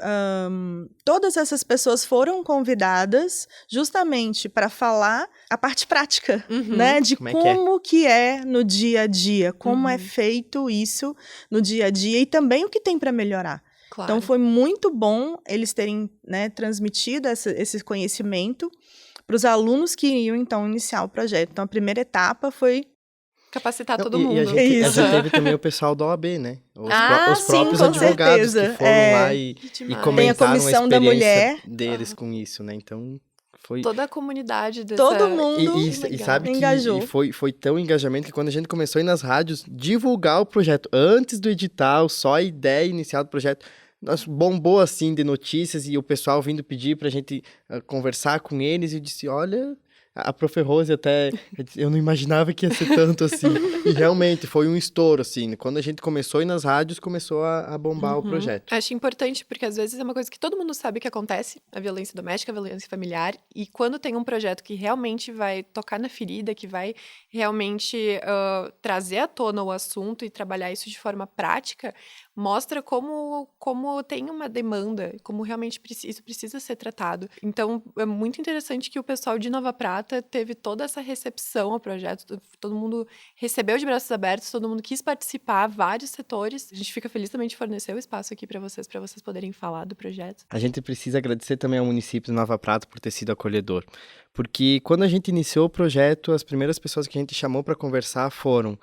todas essas pessoas foram convidadas justamente para falar a parte prática, né? De como que é no dia a dia, como é feito isso no dia a dia e também o que tem para melhorar. Claro. Então, foi muito bom eles terem, né, transmitido esse conhecimento para os alunos que iriam, então, iniciar o projeto. Então, a primeira etapa foi capacitar todo mundo. E a gente teve também o pessoal da OAB, né? Os sim, próprios com advogados certeza. que foram lá e comentaram Tem a comissão da mulher deles com isso, né? Então, foi... Toda a comunidade dessa... Todo mundo e sabe que engajou. Foi tão engajamento que quando a gente começou a ir nas rádios divulgar o projeto, antes do edital, só a ideia inicial do projeto, nós bombou assim de notícias e o pessoal vindo pedir pra gente conversar com eles e eu disse, olha... A Prof. Rose até, eu não imaginava que ia ser tanto assim. E realmente foi um estouro, assim. Quando a gente começou a ir nas rádios, começou a bombar o projeto. Acho importante, porque às vezes é uma coisa que todo mundo sabe que acontece, a violência doméstica, a violência familiar. E quando tem um projeto que realmente vai tocar na ferida, que vai realmente trazer à tona o assunto e trabalhar isso de forma prática, mostra como tem uma demanda, como realmente isso precisa ser tratado. Então, é muito interessante que o pessoal de Nova Prata teve toda essa recepção ao projeto, todo mundo recebeu de braços abertos, todo mundo quis participar, vários setores. A gente fica feliz também de fornecer o espaço aqui para vocês poderem falar do projeto. A gente precisa agradecer também ao município de Nova Prata por ter sido acolhedor, porque quando a gente iniciou o projeto, as primeiras pessoas que a gente chamou para conversar foram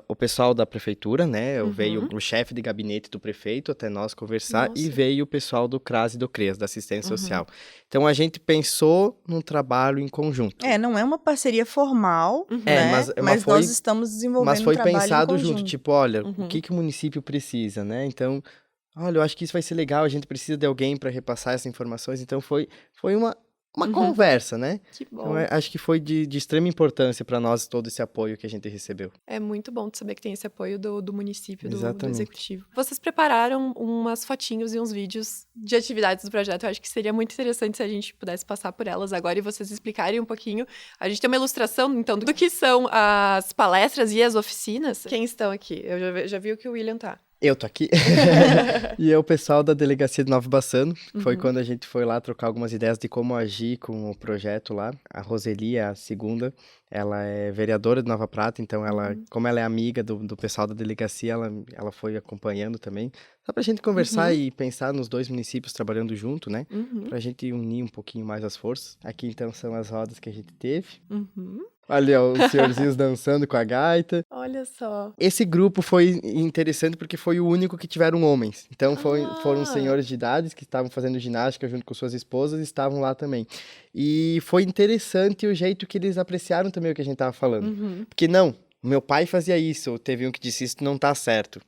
o pessoal da prefeitura, né? Veio o chefe de gabinete do prefeito até nós conversar. Nossa. E veio o pessoal do CRAS e do CREAS, da assistência social. Então, a gente pensou num trabalho em conjunto. Não é uma parceria formal, né? Mas nós estamos desenvolvendo um trabalho em conjunto. Mas foi pensado junto, tipo, olha, o que o município precisa, né? Então, olha, eu acho que isso vai ser legal, a gente precisa de alguém para repassar essas informações. Então, foi uma conversa, né? Que bom. Então, acho que foi de extrema importância para nós todo esse apoio que a gente recebeu. É muito bom saber que tem esse apoio do município, do executivo. Vocês prepararam umas fotinhos e uns vídeos de atividades do projeto. Eu acho que seria muito interessante se a gente pudesse passar por elas agora e vocês explicarem um pouquinho. A gente tem uma ilustração, então, do que são as palestras e as oficinas. Quem estão aqui? Eu já vi o que o William tá. Eu tô aqui. E é o pessoal da Delegacia de Nova Bassano. Foi quando a gente foi lá trocar algumas ideias de como agir com o projeto lá. A Roseli, a segunda, ela é vereadora de Nova Prata, então ela, como ela é amiga do pessoal da delegacia, ela foi acompanhando também. Só pra gente conversar e pensar nos dois municípios trabalhando junto, né? Pra gente unir um pouquinho mais as forças. Aqui, então, são as rodas que a gente teve. Olha, os senhorzinhos dançando com a gaita. Olha só. Esse grupo foi interessante porque foi o único que tiveram homens. Então, foram senhores de idade que estavam fazendo ginástica junto com suas esposas e estavam lá também. E foi interessante o jeito que eles apreciaram também o que a gente estava falando. Porque, não, meu pai fazia isso, teve um que disse, isso não tá certo.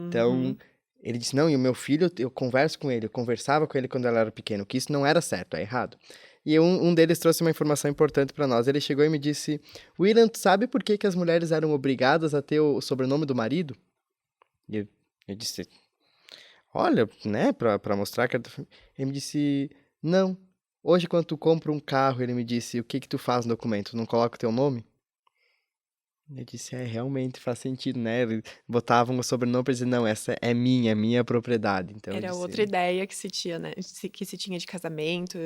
Então, ele disse, não, e o meu filho, eu converso com ele, eu conversava com ele quando ele era pequeno, que isso não era certo, é errado. E um deles trouxe uma informação importante para nós. Ele chegou e me disse, William, tu sabe por que as mulheres eram obrigadas a ter o sobrenome do marido? E eu disse, olha, né, pra mostrar que... Ele me disse, não. Hoje, quando tu compra um carro, ele me disse, o que tu faz no documento? Tu não coloca o teu nome? Eu disse, realmente faz sentido, né? Eles botavam o sobrenome para dizer, não, essa é minha propriedade. Então, era outra ideia que se tinha, né? Que se tinha de casamento,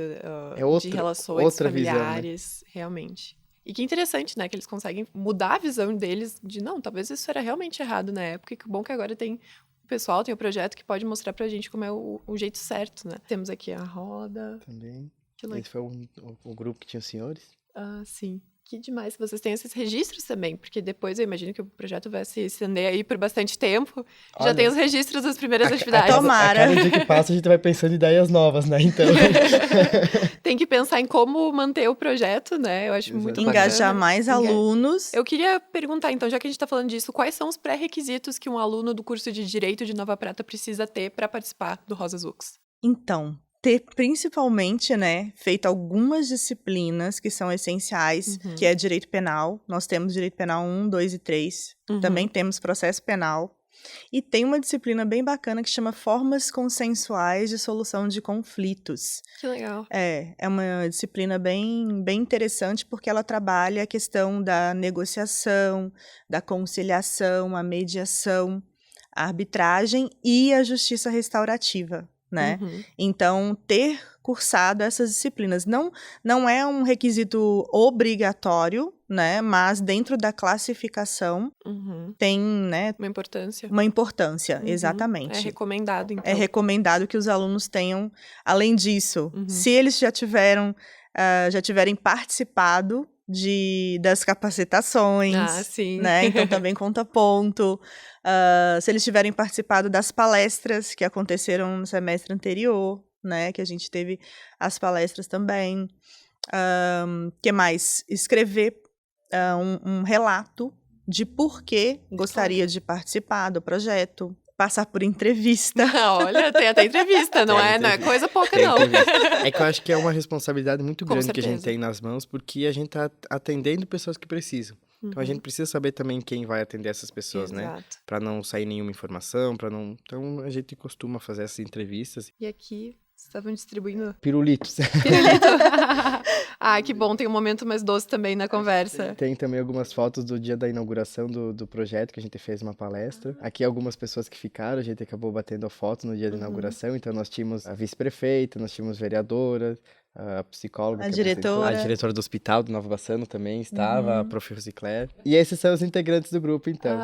de relações outra familiares, visão, né? Realmente. E que interessante, né? Que eles conseguem mudar a visão deles de, não, talvez isso era realmente errado na época. E que bom que agora tem o pessoal, tem o projeto que pode mostrar pra gente como é o jeito certo, né? Temos aqui a roda. Também. Que legal. Esse foi o grupo que tinha os senhores? Ah, sim. Que demais. Vocês têm esses registros também, porque depois eu imagino que o projeto vai se estender aí por bastante tempo. Olha, já tem os registros das primeiras atividades. Tomara. A cada dia que passa a gente vai pensando em ideias novas, né? Então... Tem que pensar em como manter o projeto, né? Eu acho muito bacana. Engajar mais alunos. Eu queria perguntar, então, já que a gente está falando disso, quais são os pré-requisitos que um aluno do curso de Direito de Nova Prata precisa ter para participar do Rosa Zux? Então, ter principalmente, né, feito algumas disciplinas que são essenciais, que é direito penal. Nós temos direito penal 1, 2 e 3. Também temos processo penal. E tem uma disciplina bem bacana que chama Formas Consensuais de Solução de Conflitos. Que legal. É uma disciplina bem interessante porque ela trabalha a questão da negociação, da conciliação, a mediação, a arbitragem e a justiça restaurativa, né? Então, ter cursado essas disciplinas não é um requisito obrigatório, né? Mas dentro da classificação tem, né? Uma importância, exatamente. É recomendado, então. É recomendado que os alunos tenham, além disso, se eles já tiverem participado das capacitações, né? Então também conta ponto. Se eles tiverem participado das palestras que aconteceram no semestre anterior, né? Que a gente teve as palestras também. Que mais? Escrever um relato de por que gostaria de participar do projeto. Passar por entrevista. Olha, tem até entrevista, não é coisa pouca, não. É que eu acho que é uma responsabilidade muito grande que a gente tem nas mãos, porque a gente tá atendendo pessoas que precisam. Então a gente precisa saber também quem vai atender essas pessoas, né? Pra não sair nenhuma informação, Então a gente costuma fazer essas entrevistas. E aqui, vocês estavam distribuindo... Pirulitos. Que bom, tem um momento mais doce também na conversa. Tem também algumas fotos do dia da inauguração do projeto, que a gente fez uma palestra. Aqui algumas pessoas que ficaram, a gente acabou batendo foto no dia da inauguração, então nós tínhamos a vice-prefeita, nós tínhamos vereadora, a psicóloga, a diretora do hospital do Nova Bassano também estava, a prof. Rosicler. E esses são os integrantes do grupo, então.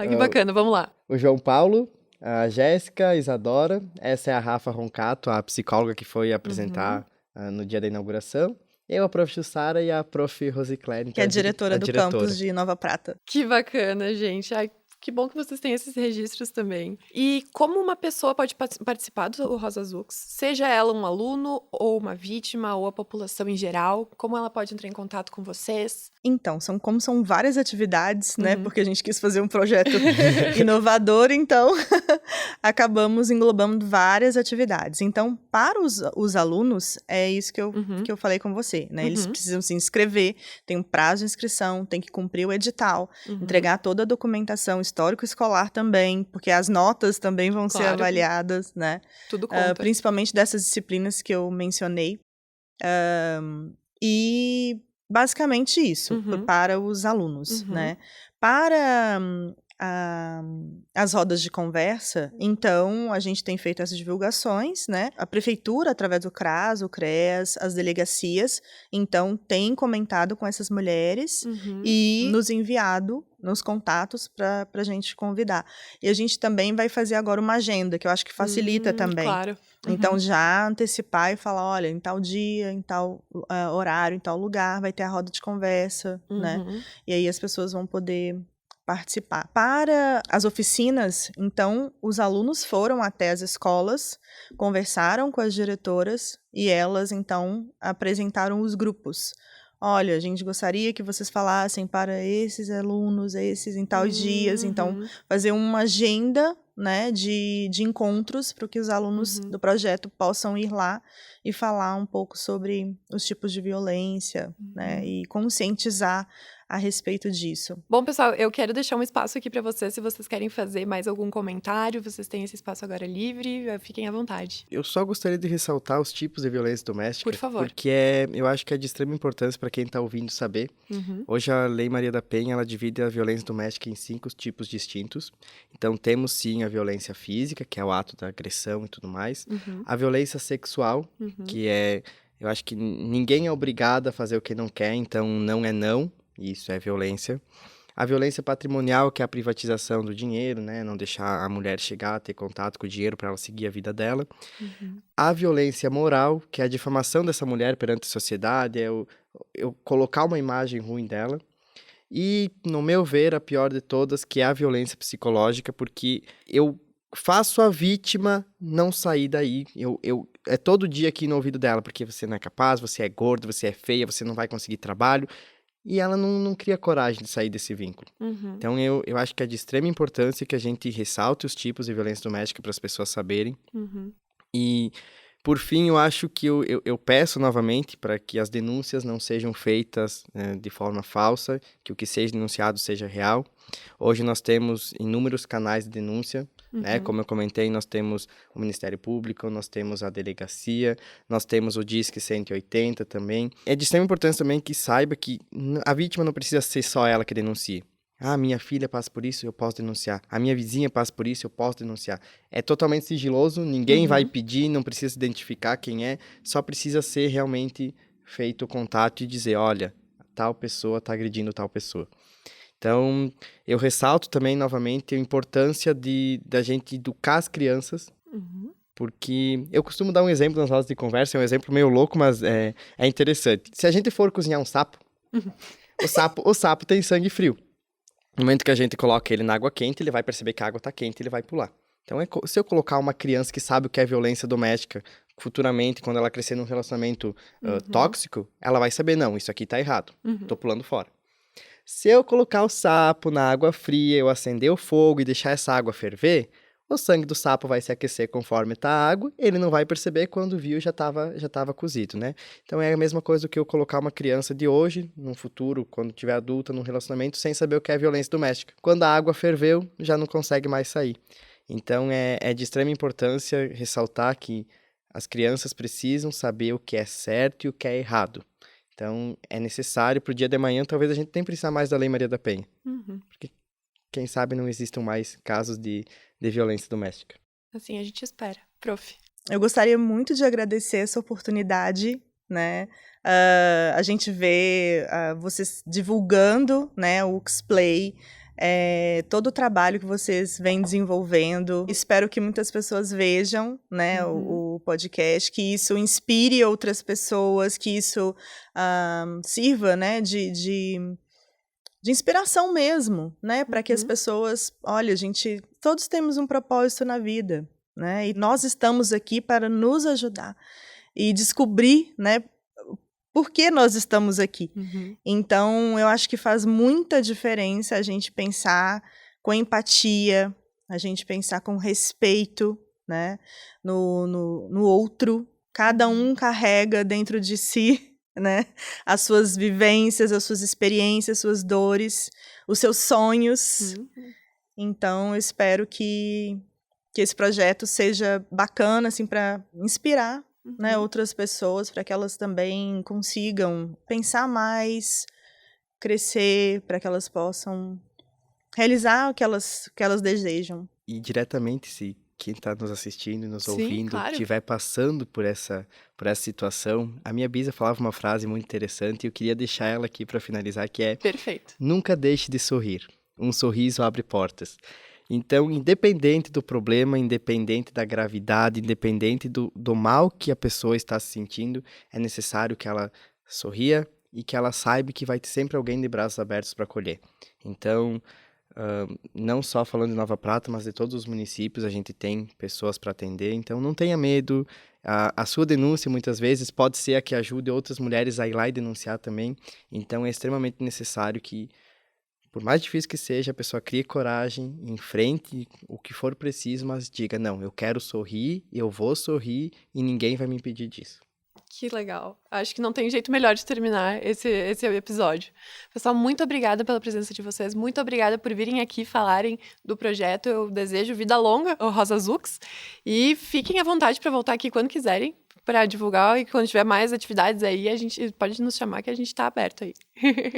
Que bacana, vamos lá. O João Paulo, a Jéssica, a Isadora, essa é a Rafa Roncato, a psicóloga que foi apresentar no dia da inauguração. Eu, a prof. Jussara e a prof. Rosicler. Que é a diretora do campus de Nova Prata. Que bacana, gente. Que bom que vocês têm esses registros também. E como uma pessoa pode participar do Rosa Zux? Seja ela um aluno, ou uma vítima, ou a população em geral, como ela pode entrar em contato com vocês? Então, são várias atividades, né? Porque a gente quis fazer um projeto inovador, então acabamos englobando várias atividades. Então, para os alunos, é isso que eu falei com você, né? Eles precisam se inscrever, tem um prazo de inscrição, tem que cumprir o edital, entregar toda a documentação, histórico escolar também, porque as notas também vão ser avaliadas, né? Tudo conta. Principalmente dessas disciplinas que eu mencionei. E basicamente isso, para os alunos, né? Para as rodas de conversa, então, a gente tem feito essas divulgações, né? A prefeitura, através do CRAS, o CREAS, as delegacias, então, tem comentado com essas mulheres e nos enviado nos contatos para a gente convidar. E a gente também vai fazer agora uma agenda, que eu acho que facilita também. Claro. Então, já antecipar e falar, olha, em tal dia, em tal horário, em tal lugar, vai ter a roda de conversa, né? E aí as pessoas vão poder participar. Para as oficinas, então, os alunos foram até as escolas, conversaram com as diretoras e elas, então, apresentaram os grupos. Olha, a gente gostaria que vocês falassem para esses alunos, esses em tais dias. Então, fazer uma agenda, né, de encontros para que os alunos do projeto possam ir lá e falar um pouco sobre os tipos de violência, né, e conscientizar a respeito disso. Bom, pessoal, eu quero deixar um espaço aqui para vocês, se vocês querem fazer mais algum comentário, vocês têm esse espaço agora livre, fiquem à vontade. Eu só gostaria de ressaltar os tipos de violência doméstica. Por favor. Porque eu acho que é de extrema importância para quem está ouvindo saber. Hoje a Lei Maria da Penha, ela divide a violência doméstica em 5 tipos distintos. Então temos sim a violência física, que é o ato da agressão e tudo mais. A violência sexual, que é... Eu acho que ninguém é obrigado a fazer o que não quer, então não é não. Isso é violência. A violência patrimonial, que é a privatização do dinheiro, né? Não deixar a mulher chegar a ter contato com o dinheiro para ela seguir a vida dela. A violência moral, que é a difamação dessa mulher perante a sociedade, é eu colocar uma imagem ruim dela. E, no meu ver, a pior de todas, que é a violência psicológica, porque eu faço a vítima não sair daí. É todo dia aqui no ouvido dela, porque você não é capaz, você é gordo, você é feia, você não vai conseguir trabalho. E ela não cria coragem de sair desse vínculo. Então, eu acho que é de extrema importância que a gente ressalte os tipos de violência doméstica para as pessoas saberem. E Por fim, eu acho que eu peço novamente para que as denúncias não sejam feitas de forma falsa, que o que seja denunciado seja real. Hoje nós temos inúmeros canais de denúncia, né? Como eu comentei, nós temos o Ministério Público, nós temos a delegacia, nós temos o Disque 180 também. É de extrema importância também que saiba que a vítima não precisa ser só ela que denuncie. Ah, minha filha passa por isso, eu posso denunciar. A minha vizinha passa por isso, eu posso denunciar. É totalmente sigiloso, ninguém vai pedir, não precisa se identificar quem é, só precisa ser realmente feito o contato e dizer, olha, tal pessoa está agredindo tal pessoa. Então, eu ressalto também, novamente, a importância da gente educar as crianças, porque eu costumo dar um exemplo nas rodas de conversa, é um exemplo meio louco, mas é interessante. Se a gente for cozinhar um sapo, o sapo tem sangue frio. No momento que a gente coloca ele na água quente, ele vai perceber que a água está quente e ele vai pular. Então, se eu colocar uma criança que sabe o que é violência doméstica, futuramente, quando ela crescer num relacionamento tóxico, ela vai saber, não, isso aqui está errado, tô pulando fora. Se eu colocar o sapo na água fria, eu acender o fogo e deixar essa água ferver, o sangue do sapo vai se aquecer conforme está a água, ele não vai perceber, quando viu já estava cozido, né? Então é a mesma coisa do que eu colocar uma criança de hoje, no futuro, quando tiver adulta, num relacionamento, sem saber o que é violência doméstica. Quando a água ferveu, já não consegue mais sair. Então é de extrema importância ressaltar que as crianças precisam saber o que é certo e o que é errado. Então é necessário, para o dia de amanhã, talvez a gente nem precisar mais da Lei Maria da Penha. Porque quem sabe não existam mais casos de violência doméstica. Assim a gente espera. Prof. Eu gostaria muito de agradecer essa oportunidade, né? A gente vê vocês divulgando, né, o UXplay, todo o trabalho que vocês vêm desenvolvendo. Espero que muitas pessoas vejam, né, o podcast, que isso inspire outras pessoas, que isso sirva, né, de inspiração mesmo, né, para que as pessoas, olha, todos temos um propósito na vida, né, e nós estamos aqui para nos ajudar e descobrir, né, por que nós estamos aqui. Então, eu acho que faz muita diferença a gente pensar com empatia, a gente pensar com respeito, né, no outro. Cada um carrega dentro de si, né, as suas vivências, as suas experiências, suas dores, os seus sonhos. Então, eu espero que esse projeto seja bacana, assim, para inspirar, né, outras pessoas, para que elas também consigam pensar mais, crescer, para que elas possam realizar o que elas desejam. E diretamente, se quem está nos assistindo e nos ouvindo estiver passando por essa situação, a minha bisa falava uma frase muito interessante e eu queria deixar ela aqui para finalizar, que é: Perfeito. Nunca deixe de sorrir. Um sorriso abre portas. Então, independente do problema, independente da gravidade, independente do mal que a pessoa está se sentindo, é necessário que ela sorria e que ela saiba que vai ter sempre alguém de braços abertos para acolher. Então, não só falando de Nova Prata, mas de todos os municípios, a gente tem pessoas para atender. Então, não tenha medo. A sua denúncia, muitas vezes, pode ser a que ajude outras mulheres a ir lá e denunciar também. Então, é extremamente necessário que, por mais difícil que seja, a pessoa crie coragem, enfrente o que for preciso, mas diga, não, eu quero sorrir, eu vou sorrir e ninguém vai me impedir disso. Que legal. Acho que não tem jeito melhor de terminar esse episódio. Pessoal, muito obrigada pela presença de vocês. Muito obrigada por virem aqui falarem do projeto. Eu desejo vida longa ao Rosa Zux. E fiquem à vontade para voltar aqui quando quiserem, para divulgar. E quando tiver mais atividades aí, a gente pode nos chamar, que a gente está aberto aí.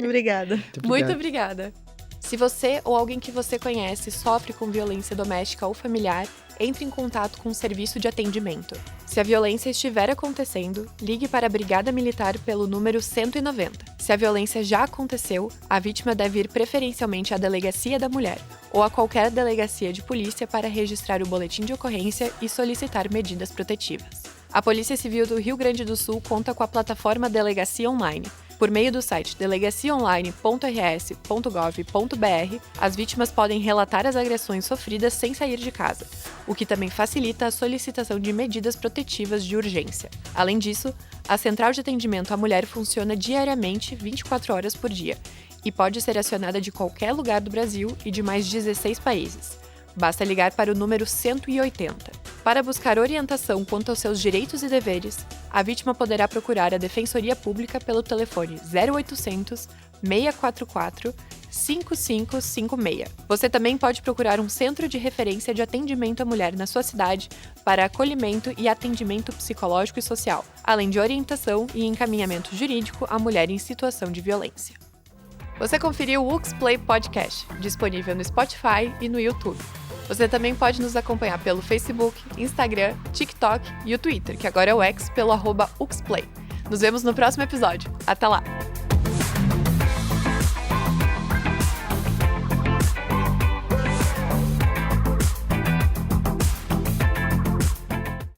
Obrigada. Muito obrigada. Se você ou alguém que você conhece sofre com violência doméstica ou familiar, entre em contato com o serviço de atendimento. Se a violência estiver acontecendo, ligue para a Brigada Militar pelo número 190. Se a violência já aconteceu, a vítima deve ir preferencialmente à Delegacia da Mulher ou a qualquer delegacia de polícia para registrar o boletim de ocorrência e solicitar medidas protetivas. A Polícia Civil do Rio Grande do Sul conta com a plataforma Delegacia Online. Por meio do site delegaciaonline.rs.gov.br, as vítimas podem relatar as agressões sofridas sem sair de casa, o que também facilita a solicitação de medidas protetivas de urgência. Além disso, a Central de Atendimento à Mulher funciona diariamente 24 horas por dia e pode ser acionada de qualquer lugar do Brasil e de mais 16 países. Basta ligar para o número 180. Para buscar orientação quanto aos seus direitos e deveres, a vítima poderá procurar a Defensoria Pública pelo telefone 0800 644 5556. Você também pode procurar um centro de referência de atendimento à mulher na sua cidade para acolhimento e atendimento psicológico e social, além de orientação e encaminhamento jurídico à mulher em situação de violência. Você conferiu o UXplay Podcast, disponível no Spotify e no YouTube. Você também pode nos acompanhar pelo Facebook, Instagram, TikTok e o Twitter, que agora é o X, pelo @UXplay. Nos vemos no próximo episódio. Até lá!